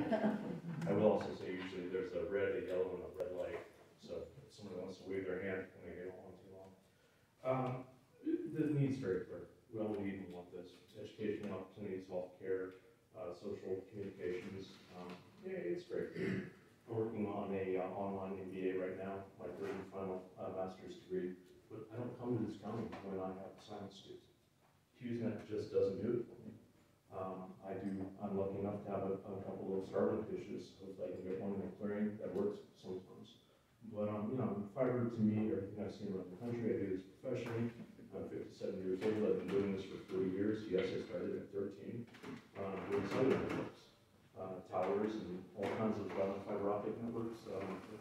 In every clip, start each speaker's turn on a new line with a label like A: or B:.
A: I will also say usually there's a red, a yellow, and a red light. So if somebody wants to wave their hand when they don't want too long. The needs very clear. We all need and want this. Educational opportunities, healthcare, social communications. Yeah, it's great. I'm working on a online MBA right now, my third and final master's degree. But I don't come to this county when I have science students. HughesNet just doesn't do it for me. I'm lucky enough to have a couple of starting fishes. Hopefully I can get one in the clearing that works sometimes. But fiber to me, everything I've seen around the country, I do this professionally. I'm 57 years old. I've been doing this for 30 years. Yes, I started at 13. Doing cellular networks, towers, and all kinds of fiber optic networks.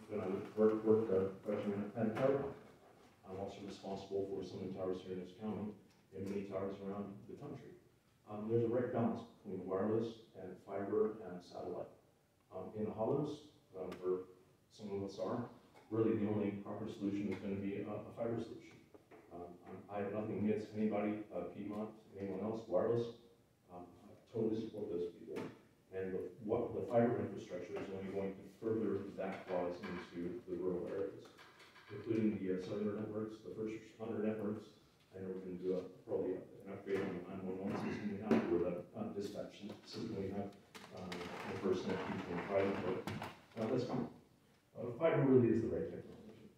A: When I worked professionally at Power, I'm also responsible for some of the towers here in this county and many towers around the country. There's a right balance between wireless and fiber and satellite. In the hollows, where some of us are, really the only proper solution is going to be a fiber solution. I have nothing against anybody, Piedmont, anyone else, wireless. I totally support those people. And the fiber infrastructure is only going to further that cause into the rural areas, including the cellular networks, the first responder networks. I know we're going to do probably an upgrade on the 911 system we have, or the dispatch system we have, the FirstNet people in private, but that's fine. Fiber really is the right technology.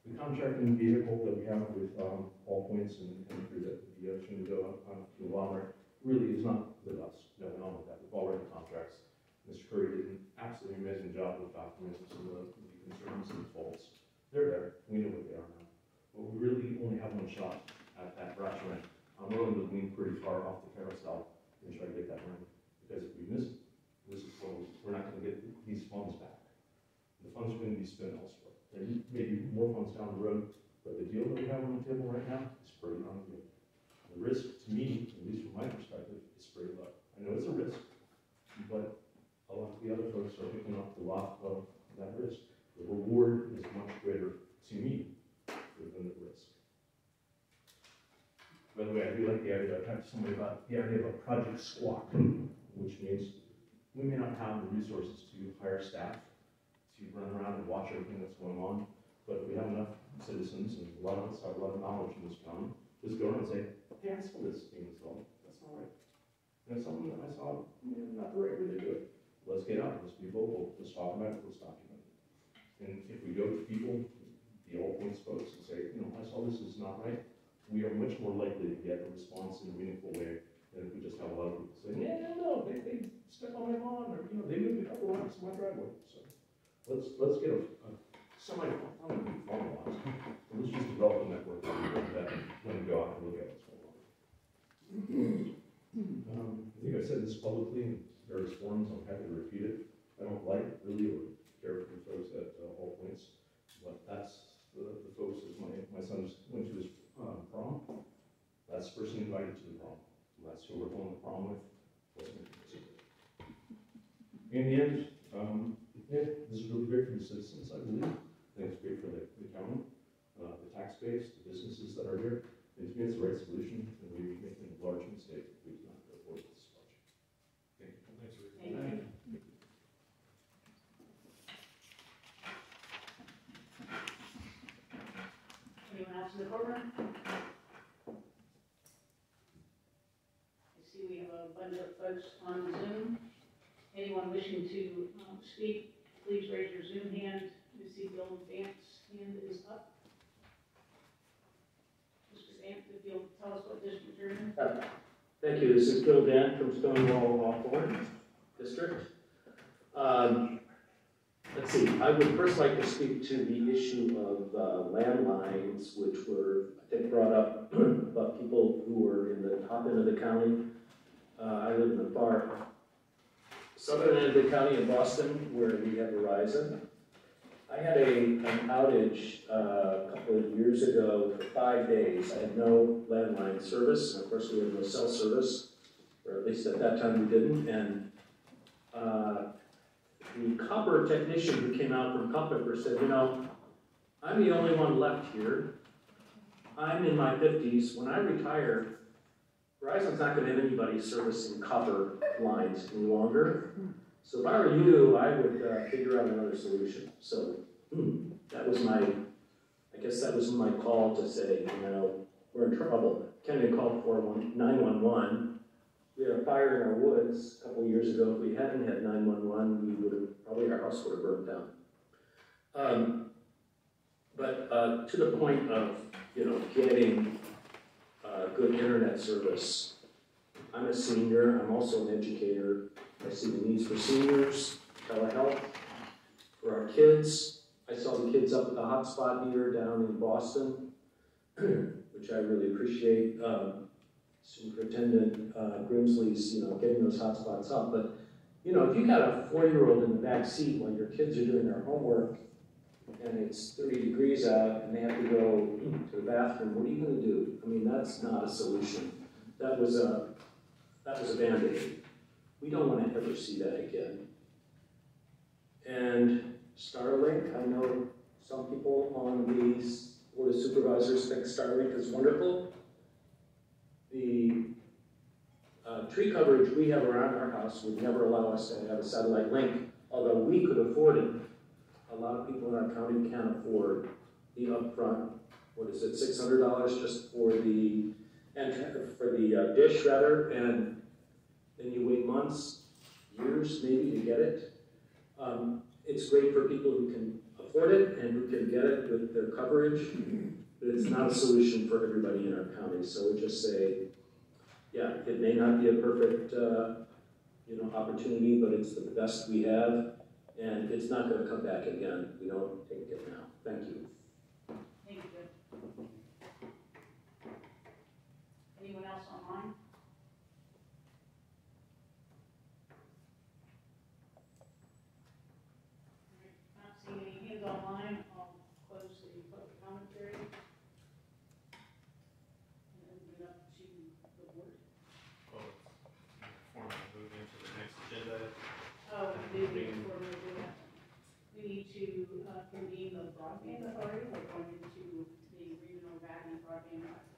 A: The contracting vehicle that we have with All Points and through the Shenandoah conglomerate really is not with us. No, we're not with that. We've already contracts. Mr. Curry did an absolutely amazing job with documenting some of the concerns and faults. They're there. We know what they are now. But we really only have one shot at that brass ring. I'm willing to lean pretty far off the carousel and try to get that ring. Because if we miss it, this is closed. We're not going to get these funds back. The funds are going to be spent elsewhere. There may be more funds down the road, but the deal that we have on the table right now is pretty darn good. The risk, to me, at least from my perspective, is pretty low. I know it's a risk, but a lot of the other folks are picking up a lot of that risk. The reward is much greater to me than the risk. By the way, I do like the idea. I talked to somebody about the idea of a project squawk, which means we may not have the resources to hire staff to run around and watch everything that's going on, but we have enough citizens, and a lot of us have a lot of knowledge in this county, just go around and say, hey, I saw this being installed. That's not right. And it's something that I saw, not the right way to do it. Let's get out. Let's be vocal. Let's talk about it. Let's document it. And if we go to people, the All Points folks, and say, I saw this is not right, we are much more likely to get a response in a meaningful way than if we just have a lot of people saying, no, they stepped on my lawn, or they moved a couple lines in my driveway. So let's get a semi-formalized. Let's just develop a network that when we go out and look at what's going on. I think I said this publicly in various forums. I'm happy to repeat it. I don't like really or care for the folks at All Points, but that's the folks that my son went to his prom. That's the person invited to the prom. That's who we're going to the prom with. In the end, this is really great for the citizens, I believe. I think it's great for the county, the tax base, the businesses that are here. And to me, it's the right solution, and we'd be making a large mistake if we do not go forward with this project. Thank you. Thanks for your time.
B: Anyone else in the courtroom? I see we have a bunch of folks on Zoom. Anyone wishing to speak, please raise your Zoom hand. You see Bill Vance's hand is up. Mr. Vance, if you'll tell us what district you're in.
C: Thank you. This is Bill Vance from Stonewall Hawthorne District. Let's see. I would first like to speak to the issue of landlines, which were, I think, brought up about people who were in the top end of the county. I live in the far southern end of the county in Boston, where we have Verizon. I had an outage a couple of years ago for 5 days. I had no landline service, and of course we had no cell service, or at least at that time we didn't. And the copper technician who came out from Copper said, I'm the only one left here. I'm in my 50s. When I retire, Verizon's not going to have anybody servicing copper lines any longer. So if I were you, I would figure out another solution. So that was I guess that was my call to say, we're in trouble. Kennedy called 911. We had a fire in our woods a couple years ago. If we hadn't had 911, we would have, probably our house would have burned down. But to the point of, getting good internet service, I'm a senior, I'm also an educator. I see the needs for seniors, telehealth, for our kids. I saw the kids up at the hotspot here down in Boston, which I really appreciate. Superintendent Grimsley's, getting those hotspots up. But, if you got a 4-year-old in the back seat while your kids are doing their homework and it's 30 degrees out and they have to go to the bathroom, what are you going to do? I mean, that's not a solution. That was a Band-Aid. We don't want to ever see that again. And Starlink, I know some people on the Board of Supervisors think Starlink is wonderful. The tree coverage we have around our house would never allow us to have a satellite link, although we could afford it. A lot of people in our county can't afford the upfront, $600 just for the dish rather, and then you wait months, years maybe to get it. It's great for people who can afford it and who can get it with their coverage, but it's not a solution for everybody in our county. So we just say, yeah, it may not be a perfect opportunity, but it's the best we have, and it's not going to come back again. We don't take it now. Thank you.
B: Thank you. Anyone else online? Not seeing any hands online, I'll close the public comment period. And open it up to the board.
A: Well, formally move into the next agenda.
B: Oh, before we do that, we need to convene the broadband authority. We're going into the regional Valley broadband authority.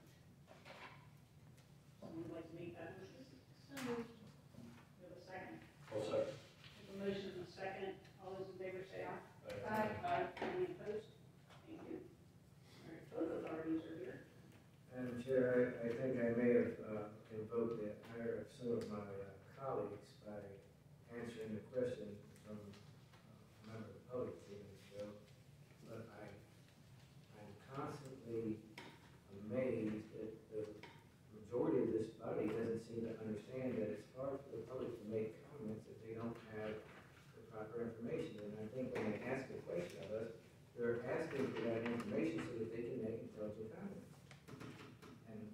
B: Someone would like to make that motion? So moved. We have a second.
A: All second.
B: There's a motion and a second. All those in favor say aye.
A: Aye.
B: Any opposed? Thank you. All right, both authorities are here.
D: Madam Chair, I think I may have invoked the ire of some of my colleagues by answering the question from a member of the public a few minutes ago, but I'm constantly amazed that the majority of this body doesn't seem to understand that it's hard for the public to make comments if they don't have the proper information. And I think when they ask a question of us, they're asking for that information so that they can make intelligent comments. And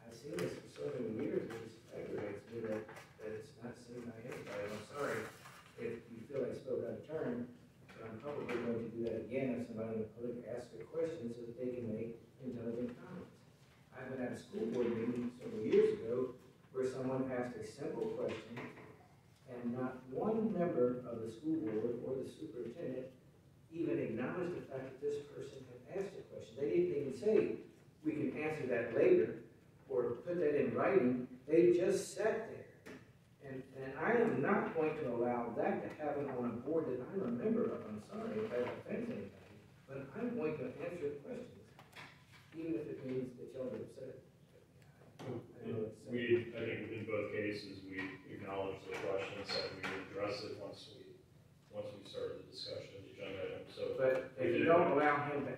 D: I've seen this for so many years, it just aggravates me that it's not seen by anybody. I'm sorry if you feel I spoke out of turn, but I'm probably going to do that again if somebody in the public asks a question so that they can make intelligent comments. I've been at a school board meeting several years ago where someone asked a simple question and not one member of the school board or the superintendent even acknowledged the fact that this person had asked a question. They didn't even say, we can answer that later, or put that in writing. They just sat there. And I am not going to allow that to happen on a board that I'm a member of. I'm sorry if that offends anybody, but I'm going to answer questions, even if it means that y'all are upset.
A: I think in both cases, we acknowledge the questions and we address it once we start the discussion of the agenda item. So,
D: but if you don't allow him to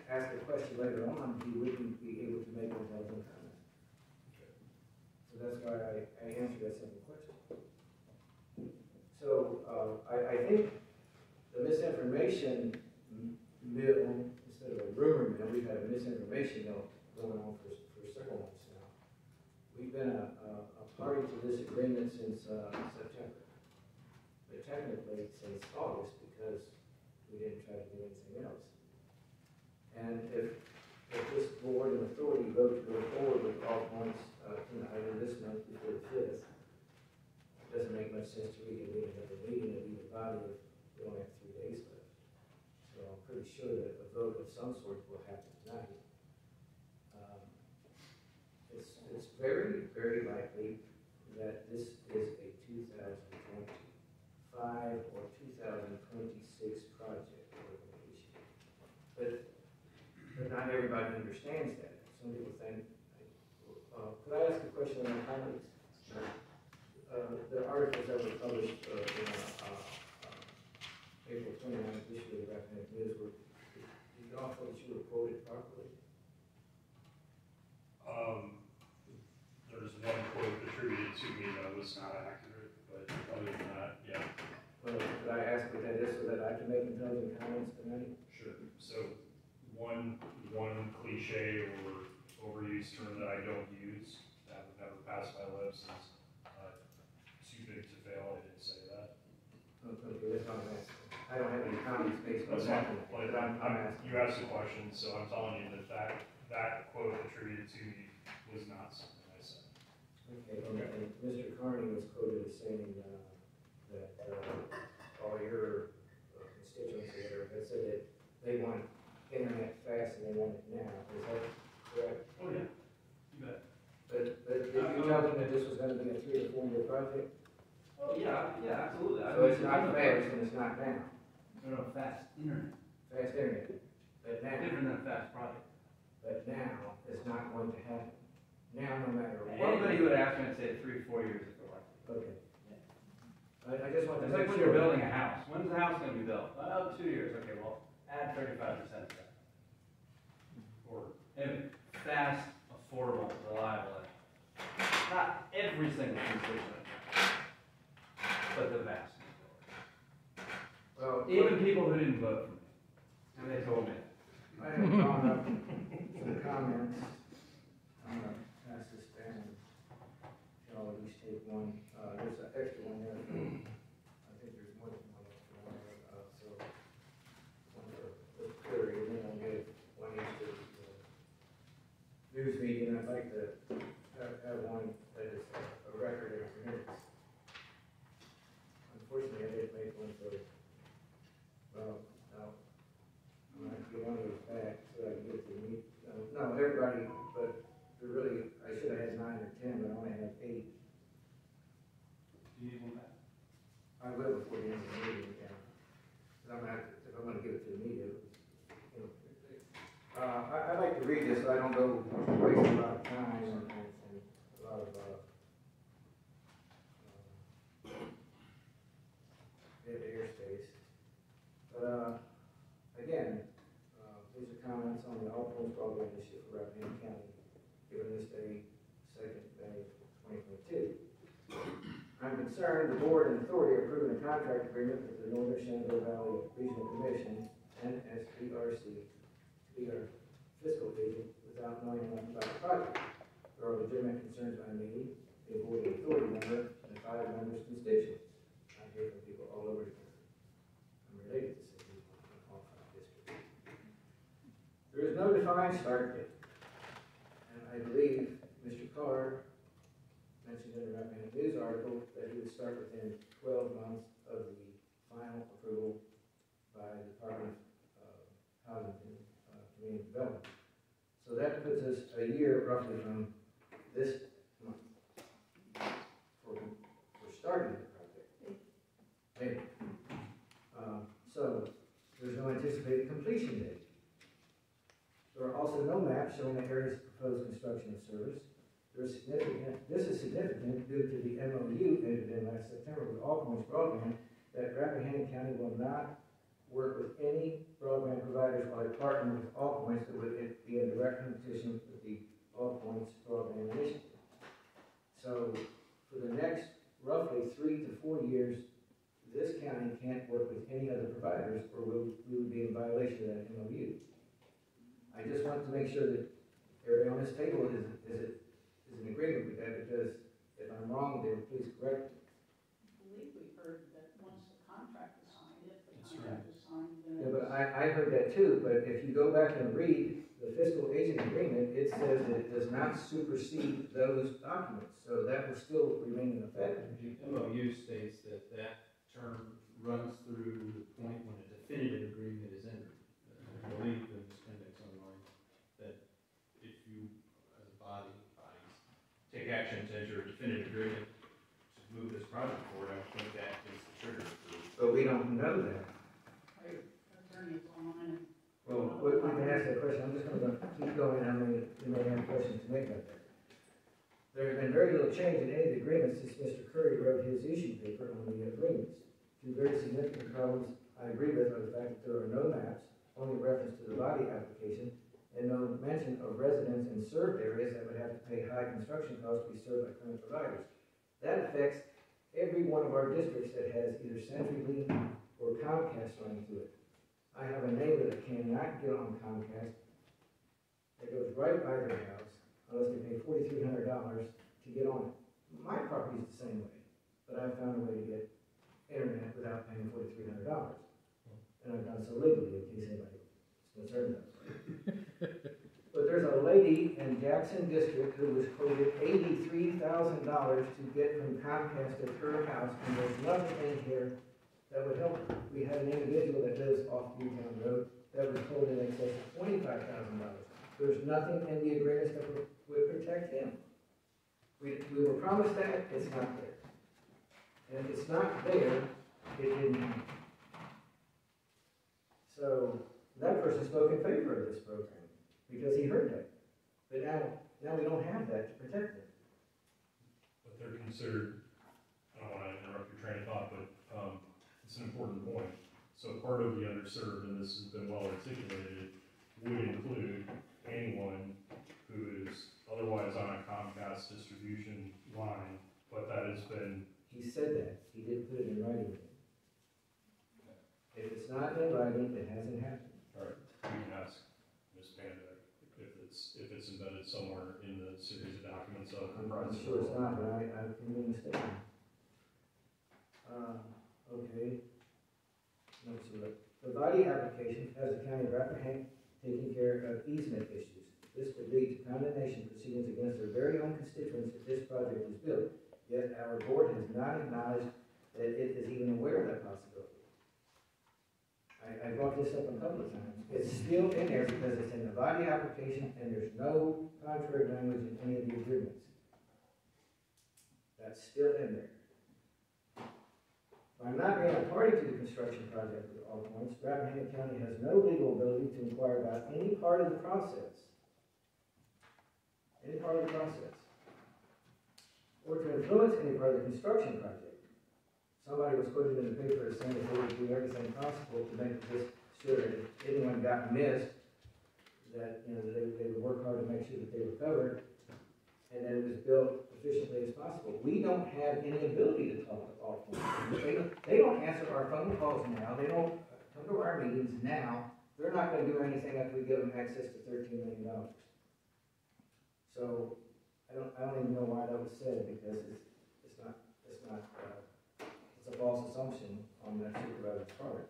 D: ask a question later on, he wouldn't be able to make an intelligent comment. So that's why I answered that simple question. So I think the misinformation mill, instead of a rumor mill, we've had a misinformation mill going on for several months now. We've been a party to this agreement since September, but technically since August because we didn't try to do anything else. And if this board and authority vote to go forward with all points either this month before the 5th, it doesn't make much sense to reconvene another meeting and be the body if we only have 3 days left. So I'm pretty sure that a vote of some sort will happen tonight. It's very, very likely that this is a 2020
E: was not accurate, but other than that, yeah.
D: Well, could I ask what that is so that I can make intelligent comments tonight?
E: Sure. So one cliche or overused term that I don't use, that would never pass my lips is, too big to fail. I didn't say that.
D: Okay, that's what I'm asking. I don't have any comments based on
E: That's
D: that.
E: fine.
D: But I'm asking.
E: You asked a question, so I'm telling you that quote attributed to me was not something I said.
D: Okay, and Mr. Carney was quoted as saying, that, all your constituents here have said that they want internet fast and they want it now. Is that correct?
E: Oh, yeah. You bet.
D: But did you tell them that this was gonna be a 3 or 4 year project?
F: Oh, yeah, absolutely.
D: So it's not fast and it's not now.
F: No, fast internet,
D: Fast internet. But now,
F: different than a fast product.
D: but now it's not going to happen. Now, no matter what.
F: Anybody who would ask me, I'd say 3 or 4 years if they're like.
D: Okay. I just want to
F: It's
D: make
F: like when
D: sure.
F: you're building a house. When's the house gonna be built? Oh, 2 years. Okay, well, add 35% to that. Or, anyway, fast, affordable, reliable. Not every single constituent, but the vast majority.
D: Well,
F: Even people who didn't vote for me, and they told me.
D: I have drawn up some comments. I'm gonna pass this down. Y'all at least take one. There's an extra one there. I think there's more than one extra one there. So one for Curry, and then I'll give one each to the news media. And I'd like to have one that is a record of minutes. Unfortunately, I didn't make one for, well, no. I'm gonna have to get one of those back so I can get to meet, no, everybody, but there really, I should have had 9 or 10, but I only have 8.
F: Do you need one back?
D: I will before the end of the meeting, yeah. But I'm gonna have to, if I'm gonna give it to the media, you know. I'd like to read this so I don't go waste a lot of time and a lot of, dead airspace. But, again, these are comments on the all points broadband issue for Rappahannock County, given this day, 2nd May 2022. I'm concerned the board and authority are approving a contract agreement with the Northern Shenandoah Valley Regional Commission, NSBRC, to be our fiscal agent without knowing enough about the project. There are legitimate concerns by me, the board and authority member, and the 5 members' constituents. I hear from people all over the country. I'm related to cities in all 5 districts. There is no defined start date, and I believe Mr. Carr mentioned in the Rappahannock News article that he would start within 12 months of the final approval by the Department of Housing and Community Development. So that puts us a year roughly from this month for starting the project. Maybe. So there's no anticipated completion date. There are also no maps showing the areas of proposed construction of service. This is significant due to the MOU entered in last September with All Points Broadband that Rappahannock County will not work with any broadband providers or partner with All Points that would be in direct competition with the All Points Broadband Initiative. So for the next roughly 3 to 4 years, this county can't work with any other providers or we would be in violation of that MOU. I just want to make sure that everybody on this table is in agreement with that, because if I'm wrong, then please correct me.
B: I believe we heard that once the contract is signed, if the contract is signed, then.
D: Yeah, but I heard that too, but if you go back and read the fiscal agent agreement, it says that it does not supersede those documents, so that will still remain in effect.
G: The MOU states that term runs through the point when a definitive agreement is entered. I believe in this appendix online that if you, as a bodies, take action to enter a definitive agreement to move this project forward, I think that is the trigger for.
D: But we don't know that.
B: Our attorney is online.
D: Well, we can ask that question, I'm just gonna keep going, I mean, you may have questions to make about that. There has been very little change in any of the agreements since Mr. Curry wrote his issue paper on the agreements. 2 very significant problems I agree with are the fact that there are no maps, only reference to the body application, and no mention of residents in served areas that would have to pay high construction costs to be served by current providers. That affects every one of our districts that has either CenturyLink or Comcast running through it. I have a neighbor that cannot get on Comcast, that goes right by their house, unless they pay $4,300 to get on it. My property is the same way, but I found a way to get internet without paying $4,300. And I've done so legally, in case anybody is concerned about it. But there's a lady in Jackson District who was quoted $83,000 to get from Comcast to her house, and there's nothing in here that would help her. We had an individual that lives off Newtown Road that was quoted in excess of $25,000. There's nothing in the agreements that would protect him. We were promised that, it's not there. And if it's not there, it didn't happen. So that person spoke in favor of this program because he heard that. But now we don't have that to protect them.
E: But they're considered, I don't wanna interrupt your train of thought, but, it's an important point. So part of the underserved, and this has been well articulated, would include anyone who is otherwise on a Comcast distribution line, but that has been.
D: He said that, he didn't put it in writing. If it's not in writing, it hasn't happened.
E: All right, you can ask Ms. Panda if it's embedded somewhere in the series of documents of the
D: I'm
E: process.
D: sure it's not, but I can be mistaken. Okay. Let's see what. The body application has the county of Rappahannock taking care of easement issues. This could lead to condemnation proceedings against their very own constituents if this project is built. Yet our board has not acknowledged that it is even aware of that possibility. I brought this up a couple of times. It's still in there because it's in the body application and there's no contrary language in any of the agreements. That's still in there. By not being a party to the construction project at all points, Rappahannock County has no legal ability to inquire about any part of the process. Any part of the process. Or to influence any part of the construction project. Somebody was quoted in the paper as saying that they would do everything possible to make this sure that if anyone got missed, that they would work hard to make sure that they were covered, and that it was built efficiently as possible. We don't have any ability to talk to all points. They don't answer our phone calls now. They don't come to our meetings now. They're not going to do anything after we give them access to $13 million. So I don't even know why that was said, because it's a false assumption on that supervisor's part.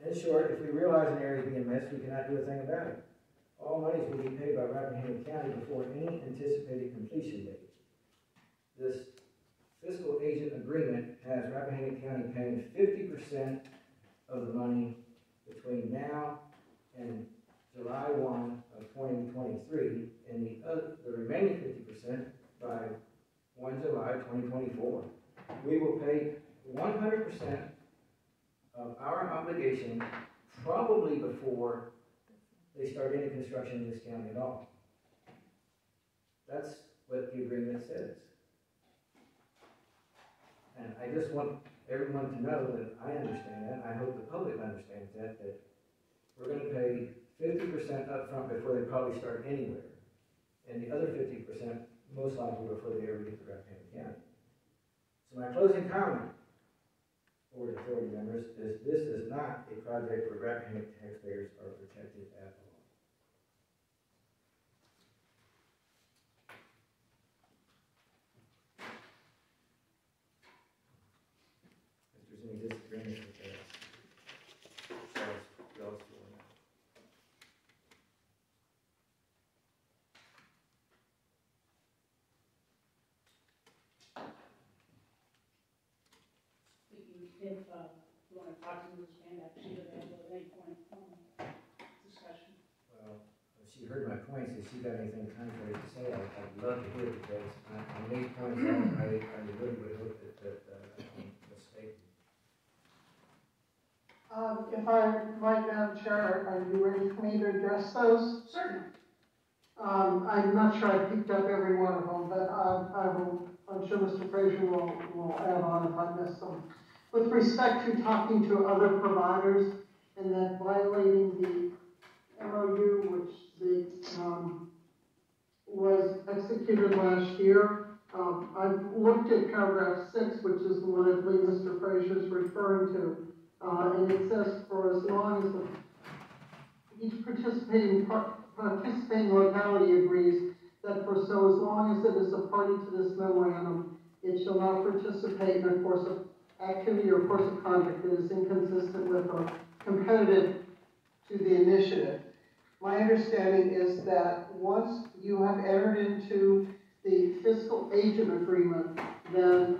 D: In short, if we realize an area is being missed, we cannot do a thing about it. All monies will be paid by Rappahannock County before any anticipated completion date. This fiscal agent agreement has Rappahannock County paying 50% of the money between now and July 1 of 2023, and the remaining 50% by 1 July 2024. We will pay 100% of our obligation probably before they start any construction in this county at all. That's what the agreement says. And I just want everyone to know that I understand that. I hope the public understands that we're going to pay 50% up front before they probably start anywhere. And the other 50% most likely before they ever get to Rappahannock County. So my closing comment, Board Authority members, is this is not a project where Rappahannock taxpayers are protected at all. If there's any disagreement with that, y'all's feeling that.
B: If you want to talk to Ms. Panda, she's available at any point discussion.
D: Well, if she heard my points, if she got anything contrary to say, I'd love to hear it, because on these points, I really would hope that I'm mistaken.
H: If I might, Madam Chair, are you ready for me to address those?
B: Certainly.
H: I'm not sure I picked up every one of them, but I'm sure Mr. Frazier will add on if I miss them. With respect to talking to other providers and then violating the MOU, which the was executed last year. I've looked at paragraph 6, which is the one I believe Mr. Frazier is referring to, and it says for as long as each participating locality agrees that for so as long as it is a party to this memorandum, it shall not participate in a course of activity or course of conduct that is inconsistent with or competitive to the initiative. My understanding is that once you have entered into the fiscal agent agreement, then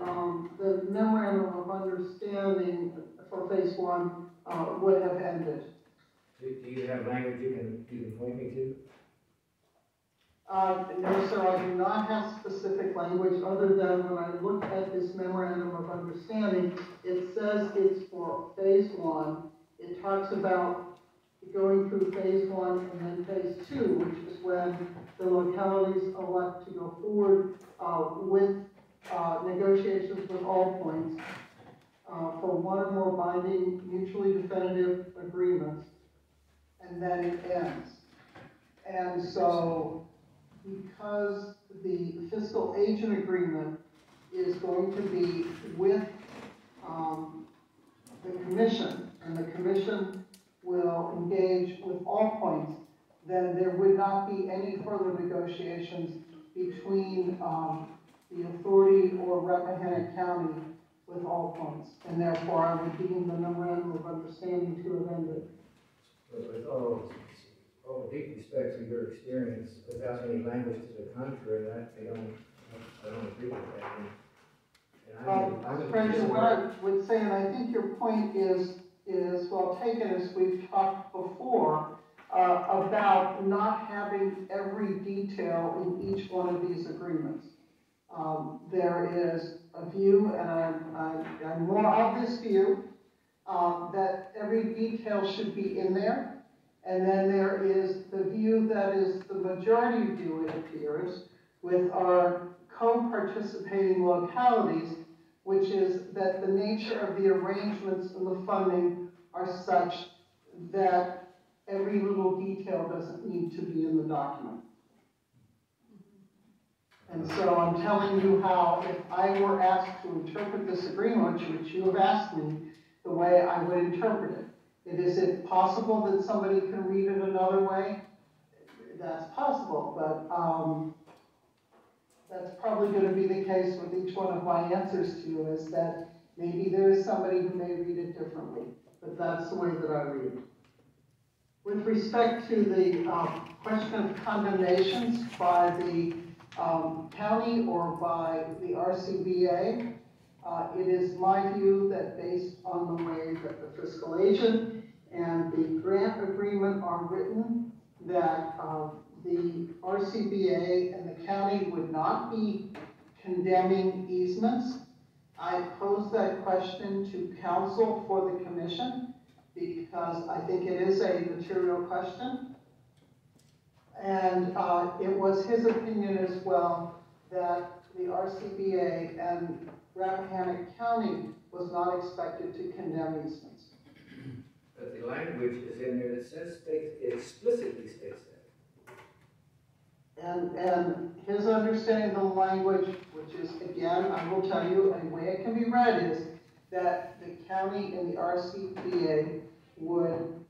H: the memorandum of understanding for phase 1 would have ended.
D: Do you have language you can point me to?
H: No, sir, I do not have specific language other than when I look at this memorandum of understanding, it says it's for phase 1. It talks about going through phase 1 and then phase 2, which is when the localities elect to go forward with negotiations with all points for one or more binding mutually definitive agreements, and then it ends. And so, because the fiscal agent agreement is going to be with the commission, and the commission will engage with all points, then there would not be any further negotiations between the authority or Rappahannock County with all points, and therefore I would deem the memorandum of understanding to have ended.
D: But with all due respect to your experience, without any language to the contrary, I don't agree with that.
H: Mr. Frazier, what I would say, and I think your point is well taken, as we've talked before, about not having every detail in each one of these agreements. There is a view, and I'm more of this view, that every detail should be in there. And then there is the view that is the majority view, it appears, with our co-participating localities, which is that the nature of the arrangements and the funding are such that every little detail doesn't need to be in the document. And so I'm telling you how, if I were asked to interpret this agreement, which you have asked me, the way I would interpret it. Is it possible that somebody can read it another way? That's possible, but that's probably going to be the case with each one of my answers to you, is that maybe there is somebody who may read it differently, but that's the way that I read it. With respect to the question of condemnations by the county or by the RCBA, it is my view that based on the way that the fiscal agent and the grant agreement are written, that the RCBA and the county would not be condemning easements. I posed that question to counsel for the commission because I think it is a material question. And it was his opinion as well that the RCBA and Rappahannock County was not expected to condemn easements.
D: But the language is in there that says, it explicitly states that.
H: And his understanding of the language, which is, again, I will tell you, a way it can be read is that the county and the RCBA would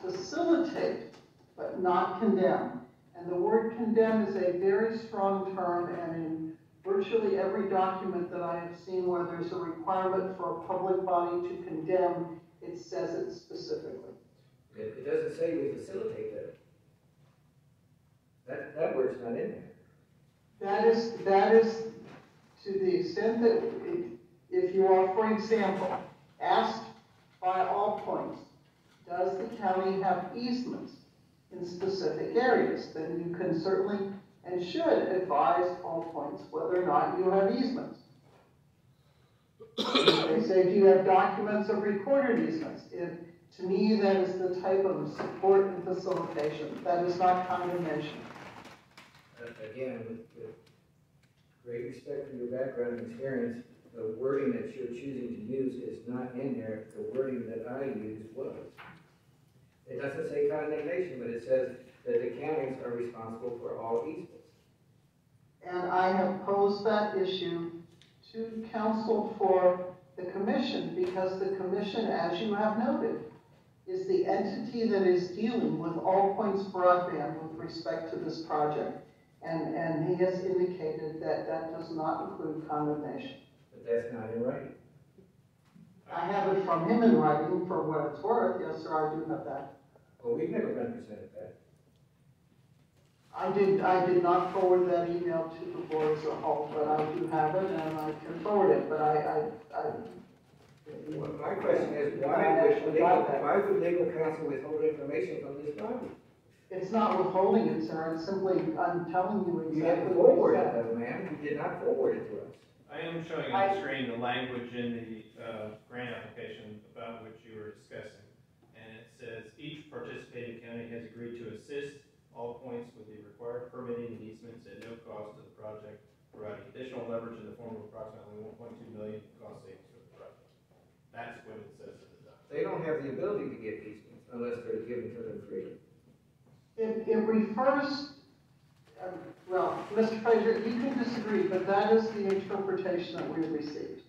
H: facilitate, but not condemn. And the word condemn is a very strong term, and in virtually every document that I have seen where there's a requirement for a public body to condemn, it says it specifically.
D: It doesn't say we facilitate that. That word's not in there.
H: That is to the extent that if you are, for example, asked by all points, does the county have easements in specific areas, then you can certainly and should advise all points whether or not you have easements. They say, do you have documents of recorded easements? To me, that is the type of support and facilitation. That is not condemnation.
D: Again, with great respect for your background and experience, the wording that you're choosing to use is not in there. The wording that I used was. It doesn't say condemnation, but it says that the counties are responsible for all easements.
H: And I have posed that issue to counsel for the commission, because the commission, as you have noted, is the entity that is dealing with All Points Broadband with respect to this project. And he has indicated that that does not include condemnation.
D: But that's not in writing.
H: I have it from him in writing for what it's worth. Yes, sir, I do have that.
D: Well, we've never been presented that.
H: I did not forward that email to the board as a whole, but I do have it and I can forward it, but
D: Well, my question is, why would legal counsel withhold information from this body?
H: it's not withholding it, sir. It's simply, I'm telling you
D: You
H: exactly
D: haven't
H: what he
D: forwarded
H: said.
D: it though, ma'am. You did not forward it to us.
G: I am showing on the screen the language in the grant application about which you were discussing. And it says, each participating county has agreed to assist All Points with the required permitting and easements at no cost to the project, providing additional leverage in the form of approximately $1.2 million in cost savings for the project. That's what it says in the document.
D: They don't have the ability to get easements unless they're given to them freely.
H: It refers, well, Mr. Frazier, you can disagree, but that is the interpretation that we received.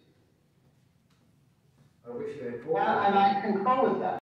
D: I wish you had
H: And
D: forwarded it.
H: I concur with that.